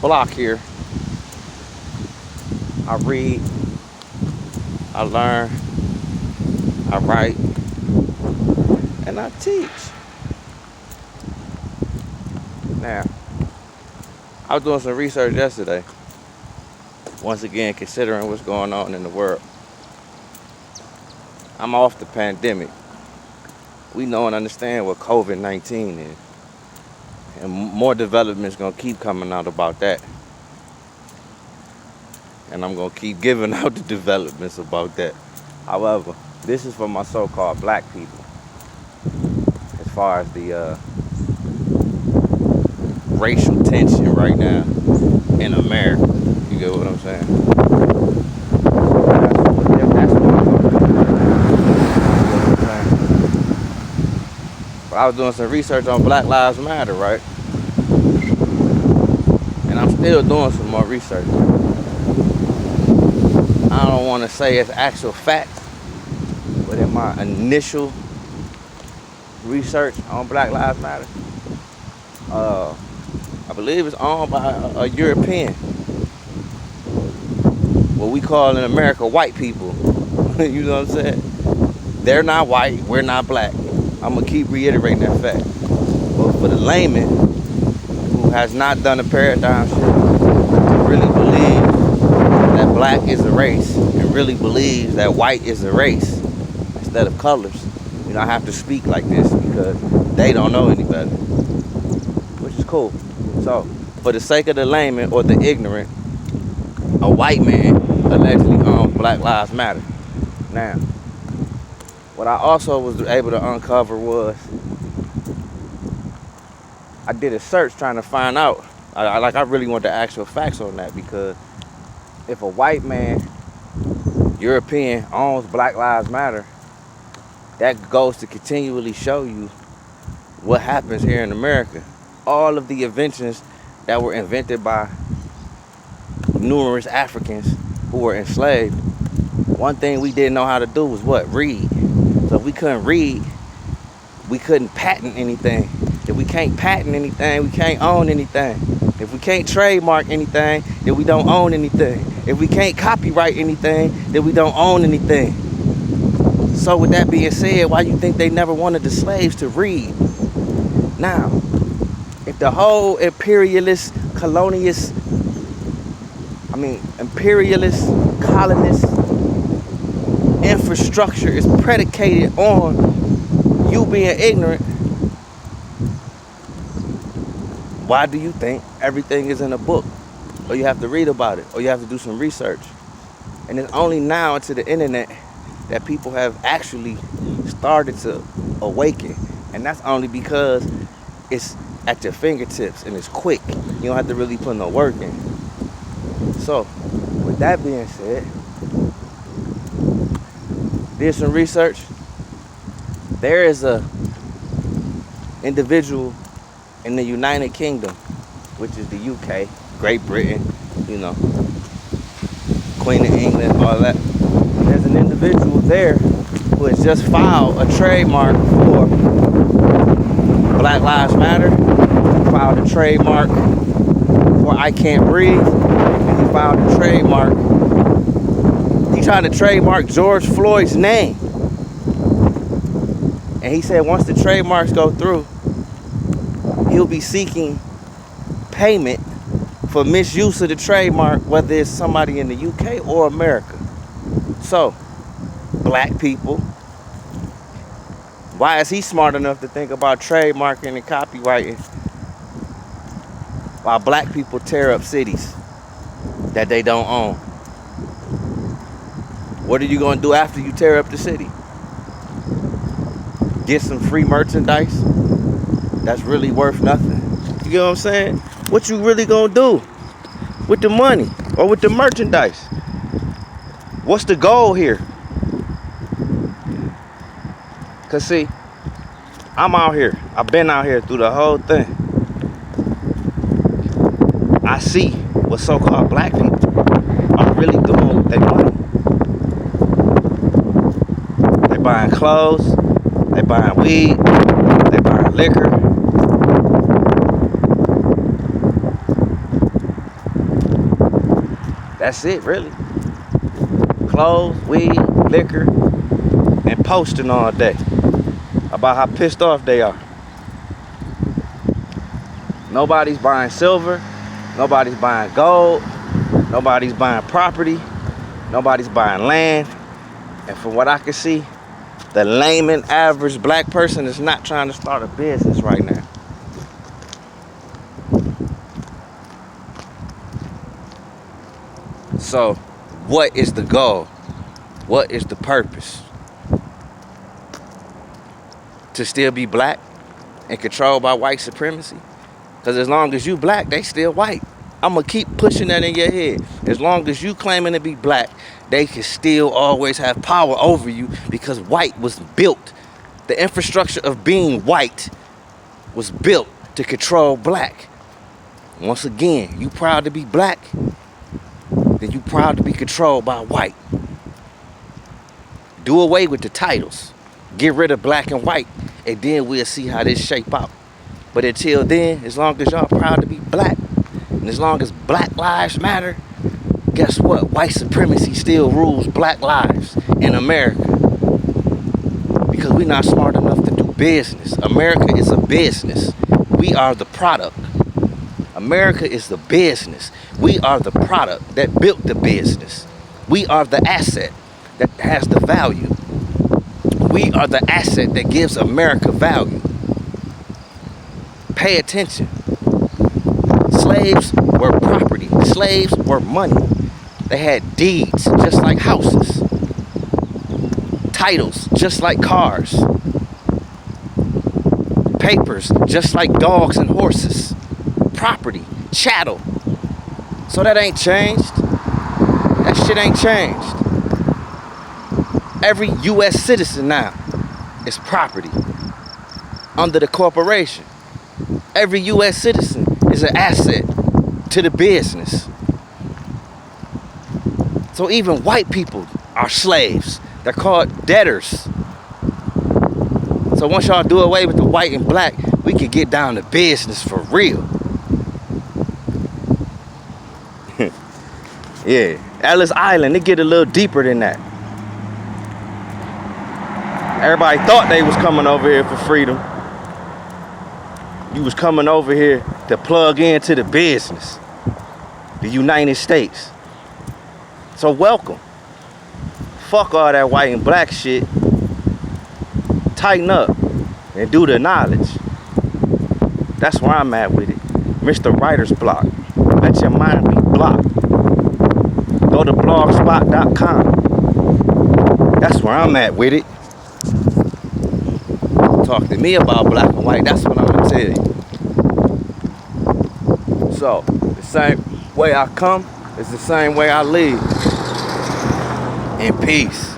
Blokc here. I read, I learn, I write, and I teach. Now, I was doing some research yesterday. Once again, considering what's going on in the world. I'm off the pandemic. We know and understand what COVID-19 is. And more development's gonna keep coming out about that. And I'm gonna keep giving out the developments about that. However, this is for my so-called black people. As far as the racial tension right now in America. You get what I'm saying? That's what I'm talking about. But I was doing some research on Black Lives Matter, right? And I'm still doing some more research. I don't want to say it's actual facts, but in my initial research on Black Lives Matter, I believe it's owned by a European. What we call in America white people. You know what I'm saying? They're not white, we're not black. I'm gonna keep reiterating that fact. But for the layman who has not done a paradigm shift, really believes that black is a race and really believes that white is a race instead of colors, you know, I have to speak like this because they don't know any better, which is cool. So, for the sake of the layman or the ignorant, a white man allegedly owns Black Lives Matter. Now, what I also was able to uncover was, I did a search trying to find out, I really want the actual facts on that, because if a white man, European, owns Black Lives Matter, that goes to continually show you what happens here in America. All of the inventions that were invented by numerous Africans who were enslaved, one thing we didn't know how to do was what? Read. So if we couldn't read, we couldn't patent anything. If we can't patent anything, we can't own anything. If we can't trademark anything, then we don't own anything. If we can't copyright anything, then we don't own anything. So with that being said, why you think they never wanted the slaves to read? Now, if the whole imperialist, colonist, infrastructure is predicated on you being ignorant, why do you think everything is in a book? Or you have to read about it, or you have to do some research? And it's only now into the internet that people have actually started to awaken. And that's only because it's at your fingertips and it's quick. You don't have to really put no work in. So, with that being said, did some research. There is a individual in the United Kingdom, which is the UK, Great Britain, you know, Queen of England, all that. There's an individual there who has just filed a trademark for Black Lives Matter. He filed a trademark for I Can't Breathe. And he filed a trademark. He tried to trademark George Floyd's name. And he said once the trademarks go through, he'll be seeking payment for misuse of the trademark, whether it's somebody in the UK or America. So, black people, why is he smart enough to think about trademarking and copywriting while black people tear up cities that they don't own? What are you going to do after you tear up the city? Get some free merchandise that's really worth nothing? You get what I'm saying? What you really going to do with the money or with the merchandise? What's the goal here? Because see, I'm out here. I've been out here through the whole thing. I see what so-called black people are really doing with their money. They buying clothes, they buying weed, they buying liquor. That's it, really. Clothes, weed, liquor, and posting all day about how pissed off they are. Nobody's buying silver. Nobody's buying gold. Nobody's buying property. Nobody's buying land. And from what I can see, the layman average black person is not trying to start a business right now. So, what is the goal? What is the purpose? To still be black and controlled by white supremacy? Because as long as you black, they still white. I'm going to keep pushing that in your head. As long as you claiming to be black, they can still always have power over you because white was built. The infrastructure of being white was built to control black. Once again, you proud to be black, then you proud to be controlled by white. Do away with the titles. Get rid of black and white, and then we'll see how this shape out. But until then, as long as y'all proud to be black, and as long as black lives matter, guess what? White supremacy still rules black lives in America. Because we're not smart enough to do business. America is a business. We are the product. America is the business. We are the product that built the business. We are the asset that has the value. We are the asset that gives America value. Pay attention. Slaves were property. Slaves were money. They had deeds just like houses. Titles just like cars. Papers just like dogs and horses. Property, chattel. So that ain't changed. That shit ain't changed. Every U.S. citizen now is property under the corporation. Every U.S. citizen is an asset to the business. So even white people are slaves. They're called debtors. So once y'all do away with the white and black, we can get down to business for real. Yeah, Ellis Island, it get a little deeper than that. Everybody thought they was coming over here for freedom. You was coming over here to plug into the business, the United States. So welcome. Fuck all that white and black shit. Tighten up and do the knowledge. That's where I'm at with it. Mr. Writer's Block. Let your mind be blocked. Go to blogspot.com. That's where I'm at with it. Talk to me about black and white. That's what I'm gonna tell you. So, the same way I come is the same way I leave. In peace.